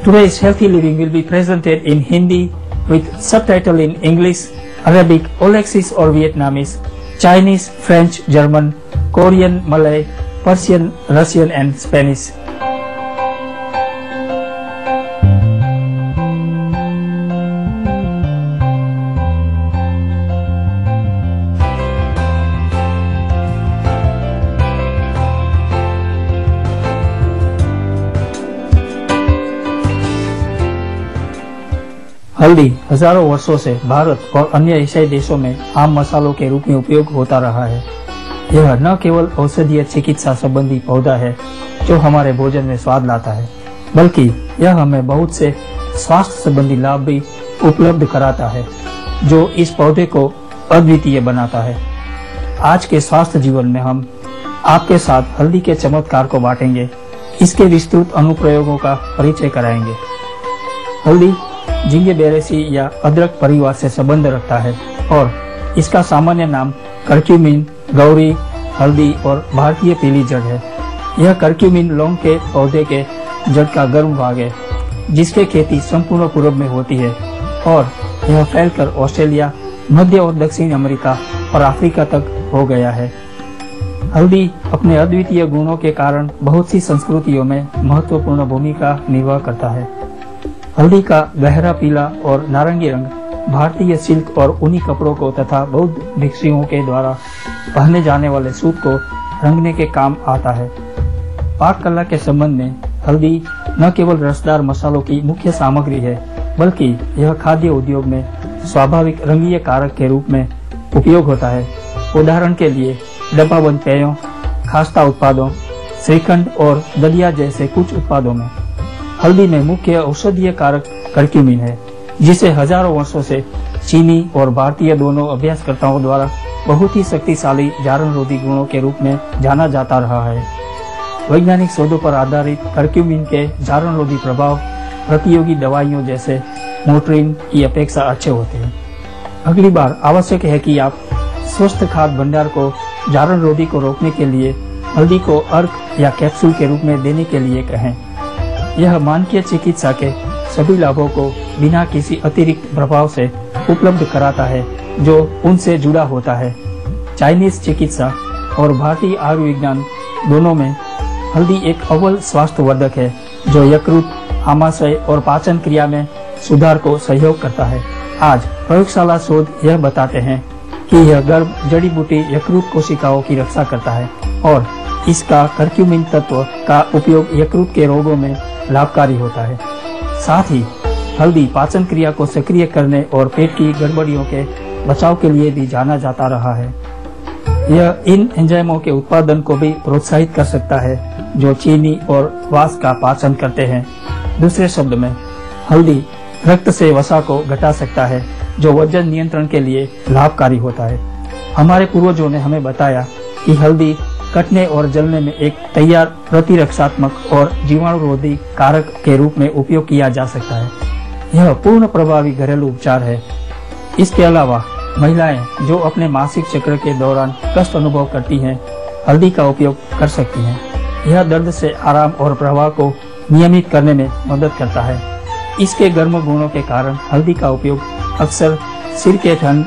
Today's healthy living will be presented in Hindi with subtitle in English, Arabic, Alexis or Vietnamese, Chinese, French, German, Korean, Malay, Persian, Russian and Spanish. हल्दी हजारों वर्षों से भारत और अन्य एशियाई देशों में आम मसालों के रूप में उपयोग होता रहा है। यह न केवल औषधीय चिकित्सा संबंधी पौधा है जो हमारे भोजन में स्वाद लाता है, बल्कि यह हमें बहुत से स्वास्थ्य संबंधी लाभ भी उपलब्ध कराता है जो इस पौधे को अद्वितीय बनाता है। आज के स्वास्थ्य जीवन में हम आपके साथ हल्दी के चमत्कार को बांटेंगे, इसके विस्तृत अनुप्रयोगों का परिचय कराएंगे। हल्दी जिंगेबेरेसी या अदरक परिवार से संबंध रखता है और इसका सामान्य नाम करक्यूमिन, गौरी, हल्दी और भारतीय पीली जड़ है। यह करक्यूमिन लौंग के पौधे के जड़ का गर्म भाग है जिसकी खेती संपूर्ण पूर्व में होती है और यह फैलकर ऑस्ट्रेलिया, मध्य और दक्षिण अमेरिका और अफ्रीका तक हो गया है। हल्दी अपने अद्वितीय गुणों के कारण बहुत सी संस्कृतियों में महत्वपूर्ण भूमिका निर्वाह करता है। हल्दी का गहरा पीला और नारंगी रंग भारतीय सिल्क और ऊनी कपड़ों को तथा बौद्ध भिक्षुओं के द्वारा पहने जाने वाले सूट को रंगने के काम आता है। पाक कला के संबंध में हल्दी न केवल रसदार मसालों की मुख्य सामग्री है, बल्कि यह खाद्य उद्योग में स्वाभाविक रंगीय कारक के रूप में उपयोग होता है। उदाहरण के लिए डब्बाबंद पेयों, खास्ता उत्पादों, श्रीखंड और दलिया जैसे कुछ उत्पादों में हल्दी में मुख्य औषधीय कारक करक्यूमिन है, जिसे हजारों वर्षों से चीनी और भारतीय दोनों अभ्यासकर्ताओं द्वारा बहुत ही शक्तिशाली जारण रोधी गुणों के रूप में जाना जाता रहा है। वैज्ञानिक शोधों पर आधारित करक्यूमिन के जारण रोधी प्रभाव प्रतियोगी दवाइयों जैसे मोट्रिन की अपेक्षा अच्छे होते हैं। अगली बार आवश्यक है कि आप स्वस्थ खाद्य भंडार को जारण रोधी को रोकने के लिए हल्दी को अर्क या कैप्सूल के रूप में देने के लिए कहें। यह मानकीय चिकित्सा के सभी लाभों को बिना किसी अतिरिक्त प्रभाव से उपलब्ध कराता है जो उनसे जुड़ा होता है। चाइनीज चिकित्सा और भारतीय आयुर्विज्ञान दोनों में हल्दी एक अव्वल स्वास्थ्यवर्धक है जो यकृत, आमाशय और पाचन क्रिया में सुधार को सहयोग करता है। आज प्रयोगशाला शोध यह बताते हैं कि यह गर्भ जड़ी बूटी यकृत कोशिकाओं की रक्षा करता है और इसका करक्यूमिन तत्व का उपयोग यकृत के रोगों में लाभकारी होता है। साथ ही हल्दी पाचन क्रिया को सक्रिय करने और पेट की गड़बड़ियों के बचाव के लिए भी जाना जाता रहा है। यह इन एंजाइमों के उत्पादन को भी प्रोत्साहित कर सकता है जो चीनी और वास का पाचन करते हैं। दूसरे शब्द में हल्दी रक्त से वसा को घटा सकता है जो वजन नियंत्रण के लिए लाभकारी होता है। हमारे पूर्वजों ने हमें बताया कि हल्दी कटने और जलने में एक तैयार प्रतिरक्षात्मक और जीवाणुरोधी कारक के रूप में उपयोग किया जा सकता है। यह पूर्ण प्रभावी घरेलू उपचार है। इसके अलावा महिलाएं जो अपने मासिक चक्र के दौरान कष्ट अनुभव करती हैं, हल्दी का उपयोग कर सकती हैं। यह दर्द से आराम और प्रवाह को नियमित करने में मदद करता है। इसके गर्म गुणों के कारण हल्दी का उपयोग अक्सर सिर के ठंड,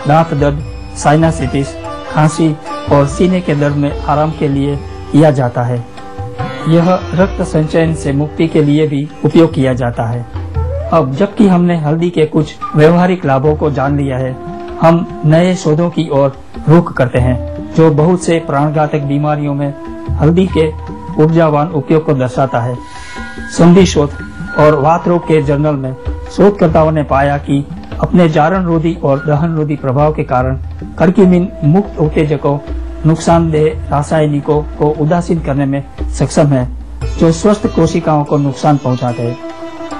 दांत दर्द, साइनसाइटिस, खांसी और सीने के दर्द में आराम के लिए किया जाता है। यह रक्त संचयन से मुक्ति के लिए भी उपयोग किया जाता है। अब जबकि हमने हल्दी के कुछ व्यवहारिक लाभों को जान लिया है, हम नए शोधों की ओर रुख करते हैं जो बहुत से प्राणघातक बीमारियों में हल्दी के ऊर्जावान उपयोग को दर्शाता है। संधि शोध और वात रोग के जर्नल में शोधकर्ताओं ने पाया कि अपने जारण रोधी और दहन रोधी प्रभाव के कारण करक्यूमिन मुक्त उत्तेजकों, नुकसानदेह रासायनिकों को उदासीन करने में सक्षम है जो स्वस्थ कोशिकाओं को नुकसान पहुंचाते हैं,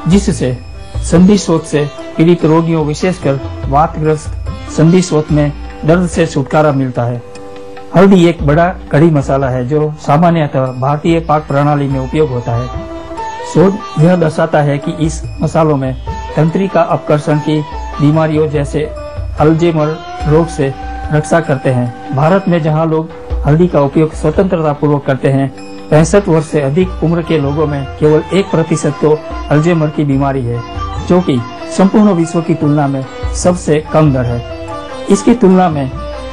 जिससे संधि शोथ से पीड़ित रोगियों विशेषकर वातग्रस्त संधि शोथ में दर्द से छुटकारा मिलता है। हल्दी एक बड़ा कड़ी मसाला है जो सामान्यतः भारतीय पाक प्रणाली में उपयोग होता है। शोध यह दर्शाता है कि इस मसालों में तंत्रिका अपकर्षण की बीमारियों जैसे अल्जाइमर रोग से रक्षा करते हैं। भारत में जहां लोग हल्दी का उपयोग स्वतंत्रता पूर्वक करते हैं, 65 वर्ष से अधिक उम्र के लोगों में केवल 1% को अल्जाइमर की बीमारी है, जो कि संपूर्ण विश्व की तुलना में सबसे कम दर है। इसकी तुलना में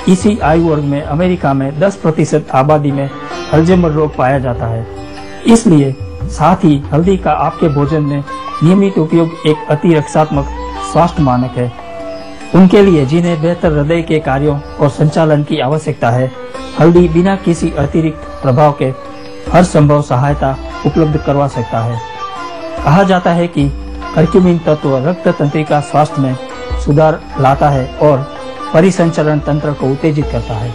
इसी आयु वर्ग में अमेरिका में 10% आबादी में अल्जाइमर रोग पाया जाता है। इसलिए साथ ही हल्दी का आपके भोजन में नियमित उपयोग एक अति रक्षात्मक स्वास्थ्य मानक है। उनके लिए जिन्हें बेहतर हृदय के कार्यों और संचालन की आवश्यकता है, हल्दी बिना किसी अतिरिक्त प्रभाव के हर संभव सहायता उपलब्ध करवा सकता है। कहा जाता है कि कर्क्यूमिन तत्व रक्त तंत्रिका स्वास्थ्य में सुधार लाता है और परिसंचरण तंत्र को उत्तेजित करता है।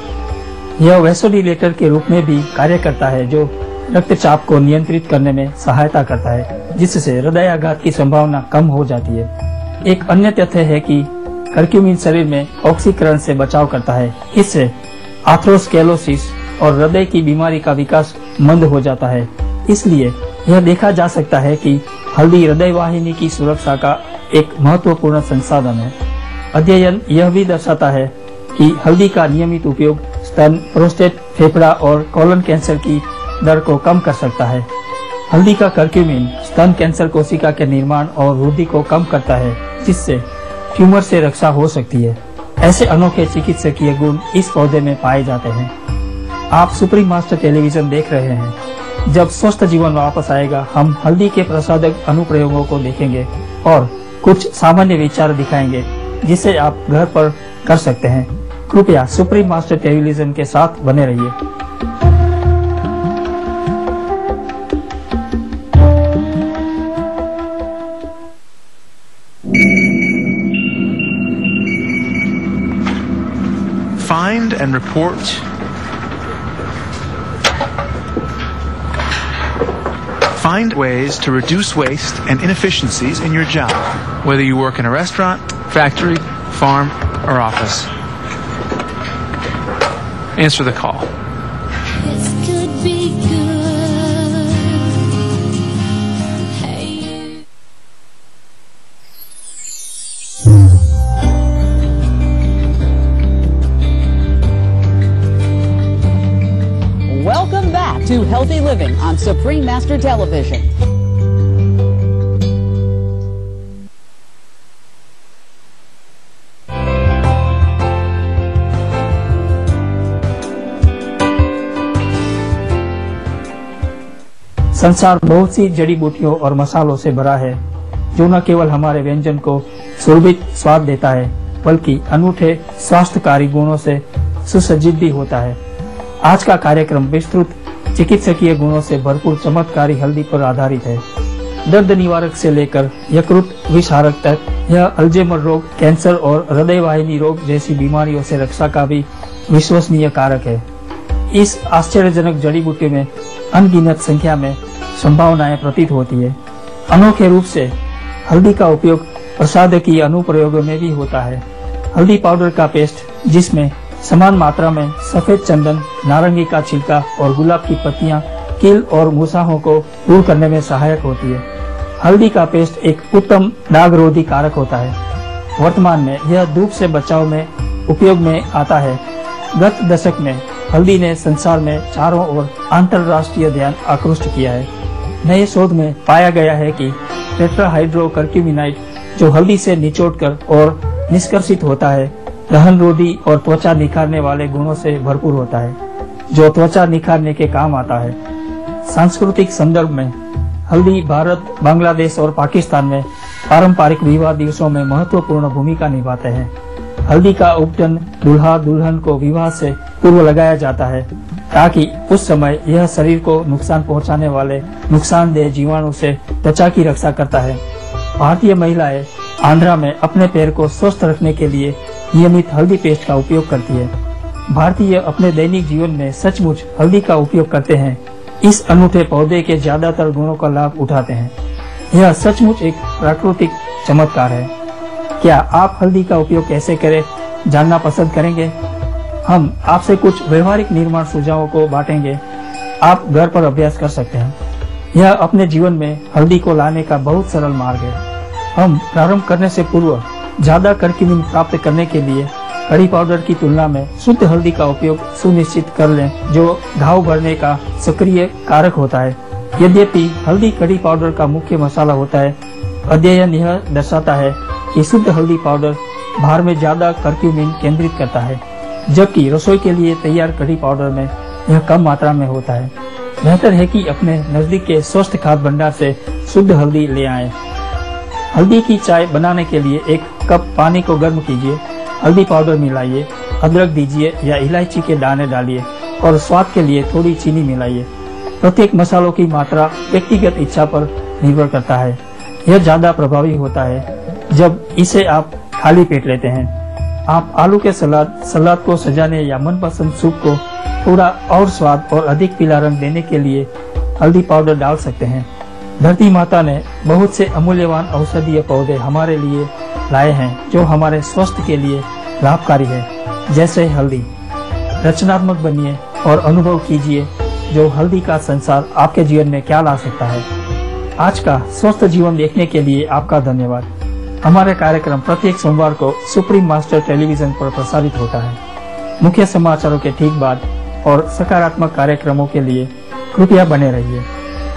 यह वैसोडिलेटर के रूप में भी कार्य करता है, जो रक्तचाप को नियंत्रित करने में सहायता करता है, जिससे हृदयाघात की संभावना कम हो जाती है। एक अन्य तथ्य है कि कर्क्यूमिन शरीर में ऑक्सीकरण से बचाव करता है। इससे आथेरोस्क्लेरोसिस और हृदय की बीमारी का विकास मंद हो जाता है। इसलिए यह देखा जा सकता है कि हल्दी हृदय वाहिनी की सुरक्षा का एक महत्वपूर्ण संसाधन है। अध्ययन यह भी दर्शाता है कि हल्दी का नियमित उपयोग स्तन, प्रोस्टेट, फेफड़ा और कोलन कैंसर की दर को कम कर सकता है। हल्दी का कर्क्यूमिन स्तन कैंसर कोशिका के निर्माण और वृद्धि को कम करता है, जिससे ट्यूमर से रक्षा हो सकती है। ऐसे अनोखे चिकित्सकीय गुण इस पौधे में पाए जाते हैं। आप सुप्रीम मास्टर टेलीविजन देख रहे हैं। जब स्वस्थ जीवन वापस आएगा, हम हल्दी के प्रसाधक अनुप्रयोगों को देखेंगे और कुछ सामान्य विचार दिखाएंगे, जिसे आप घर पर कर सकते हैं। कृपया सुप्रीम मास्टर टेलीविजन के साथ बने रहिए। Find and report Find ways to reduce waste and inefficiencies in your job, whether you work in a restaurant, factory, farm, or office. Answer the call. This could be good. Hey, you. Welcome back to Healthy Living on Supreme Master Television. संसार बहुत सी जड़ी बूटियों और मसालों से भरा है, जो न केवल हमारे व्यंजन को सुरभित स्वाद देता है, बल्कि अनूठे स्वास्थ्यकारी गुणों से सुसज्जित भी होता है। आज का कार्यक्रम विस्तृत चिकित्सकीय गुणों से भरपूर चमत्कारी हल्दी पर आधारित है। दर्द निवारक से लेकर यकृत विषहारक तक, यह अल्जाइमर रोग, कैंसर और हृदय वाहिनी रोग जैसी बीमारियों से रक्षा का भी विश्वसनीय कारक है। इस आश्चर्यजनक जड़ी बूटी में अनगिनत संख्या में संभावनाएं प्रतीत होती है। अनोखे रूप से हल्दी का उपयोग प्रसाधकीय अनुप्रयोगों में भी होता है। हल्दी पाउडर का पेस्ट, जिसमें समान मात्रा में सफेद चंदन, नारंगी का छिलका और गुलाब की पत्तियां कील और मुसाहों को दूर करने में सहायक होती है। हल्दी का पेस्ट एक उत्तम दाग रोधी कारक होता है। वर्तमान में यह धूप से बचाव में उपयोग में आता है। गत दशक में हल्दी ने संसार में चारों ओर अंतरराष्ट्रीय ध्यान आकृष्ट किया है। नए शोध में पाया गया है कि टेट्राहाइड्रोकर्क्यूमिनाइट, जो हल्दी से निचोड़कर और निष्कर्षित होता है, दहनरोधी और त्वचा निखारने वाले गुणों से भरपूर होता है, जो त्वचा निखारने के काम आता है। सांस्कृतिक संदर्भ में हल्दी भारत, बांग्लादेश और पाकिस्तान में पारंपरिक विवाह दिवसों में महत्वपूर्ण भूमिका निभाते हैं। हल्दी का उपटन दूल्हा दुल्हन को विवाह से पूर्व लगाया जाता है, ताकि उस समय यह शरीर को नुकसान पहुंचाने वाले नुकसानदेह जीवाणु से त्वचा की रक्षा करता है। भारतीय महिलाएं आंध्रा में अपने पैर को स्वस्थ रखने के लिए नियमित हल्दी पेस्ट का उपयोग करती है। भारतीय अपने दैनिक जीवन में सचमुच हल्दी का उपयोग करते हैं। इस अनूठे पौधे के ज्यादातर गुणों का लाभ उठाते हैं। यह सचमुच एक प्राकृतिक चमत्कार है। क्या आप हल्दी का उपयोग कैसे करें जानना पसंद करेंगे? हम आपसे कुछ व्यवहारिक निर्माण सुझावों को बांटेंगे। आप घर पर अभ्यास कर सकते हैं। यह अपने जीवन में हल्दी को लाने का बहुत सरल मार्ग है। हम प्रारंभ करने से पूर्व ज्यादा कर्क्यूमिन प्राप्त करने के लिए कड़ी पाउडर की तुलना में शुद्ध हल्दी का उपयोग सुनिश्चित कर लें, जो घाव भरने का सक्रिय कारक होता है। यद्यपि हल्दी कड़ी पाउडर का मुख्य मसाला होता है, अध्ययन यह दर्शाता है कि शुद्ध हल्दी पाउडर भार में ज्यादा कर्क्यूमिन केंद्रित करता है, जबकि रसोई के लिए तैयार कड़ी पाउडर में यह कम मात्रा में होता है। बेहतर है कि अपने नजदीक के स्वस्थ खाद्य भंडार से शुद्ध हल्दी ले आएं। हल्दी की चाय बनाने के लिए 1 कप पानी को गर्म कीजिए, हल्दी पाउडर मिलाइए, अदरक दीजिए या इलायची के दाने डालिए और स्वाद के लिए थोड़ी चीनी मिलाइए। प्रत्येक मसालों की मात्रा व्यक्तिगत इच्छा पर निर्भर करता है। यह ज्यादा प्रभावी होता है जब इसे आप खाली पेट लेते हैं। आप आलू के सलाद को सजाने या मनपसंद सूप को थोड़ा और स्वाद और अधिक पीला रंग देने के लिए हल्दी पाउडर डाल सकते हैं। धरती माता ने बहुत से अमूल्यवान औषधीय पौधे हमारे लिए लाए हैं जो हमारे स्वास्थ्य के लिए लाभकारी है, जैसे हल्दी। रचनात्मक बनिए और अनुभव कीजिए जो हल्दी का संसार आपके जीवन में क्या ला सकता है। आज का स्वस्थ जीवन देखने के लिए आपका धन्यवाद। हमारे कार्यक्रम प्रत्येक सोमवार को सुप्रीम मास्टर टेलीविजन पर प्रसारित होता है। मुख्य समाचारों के ठीक बाद और सकारात्मक कार्यक्रमों के लिए कृपया बने रहिए।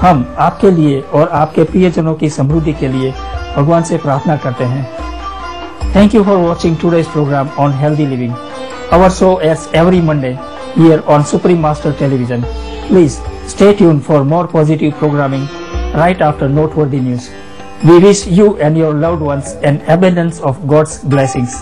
हम आपके लिए और आपके प्रियजनों की समृद्धि के लिए भगवान से प्रार्थना करते हैं। Thank you for watching today's program on healthy living. Our show airs every Monday here on Supreme Master Television. Please stay tuned for more positive programming right after noteworthy news. We wish you and your loved ones an abundance of God's blessings.